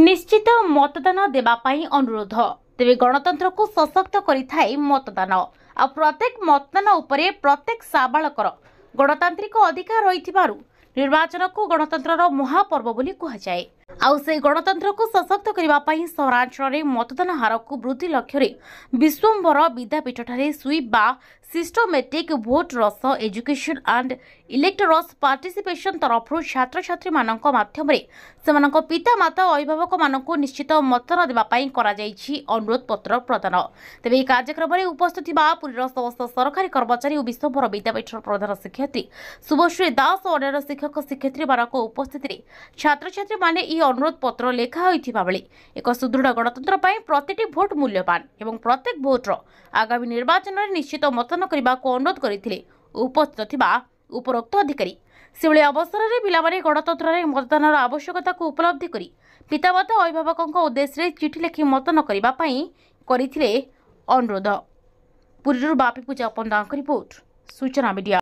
निश्चित मतदान देवाई अनुरोध तेरे गणतंत्र को सशक्त करिथाए मतदान आ प्रत्येक मतदान उपरे प्रत्येक साबालकर गणतांत्रिक अधिकार रही निर्वाचन को गणतंत्र महापर्व बोली कहुए आउ से गणतंत्र को सशक्त करने सहरांचल मतदान हार को वृद्धि लक्ष्य विश्वम्भर विद्यापीठ स्वीप बा सिस्टमेटिक भोट रस एजुकेशन एंड इलेक्टोरस पार्टिसिपेशन तरफ छात्र छात्री माध्यम पिता माता अभिभावक मानक निश्चित मतदान देवाई अनुरोध पत्र प्रदान तेज यह कार्यक्रम में उपस्थित पुरीर समस्त सरकारी कर्मचारी और विश्वम्भर विद्यापीठ प्रधान शिक्षयित्री शुभश्री दास और अन्य शिक्षक शिक्षयित्री मानक उपस्थिति छात्र छात्री माने अनुरोध पत्र लेखा होइथिबा बेले एक सुदृढ़ गणतंत्र पर प्रति भोट मूल्यवान एवं प्रत्येक भोटर आगामी निर्वाचन में निश्चित मतदान करने को अनुरोध करते उपस्थित उपरोक्त अधिकारी से अवसर में पिलाने गणतंत्र में मतदान आवश्यकता को उपलब्धि कर पितामाता अभिभावकों उद्देश्य चिठी लिखि मतदान करने अनुरोध। पुरी बापी पूजा पंडा रिपोर्ट सूचना मीडिया।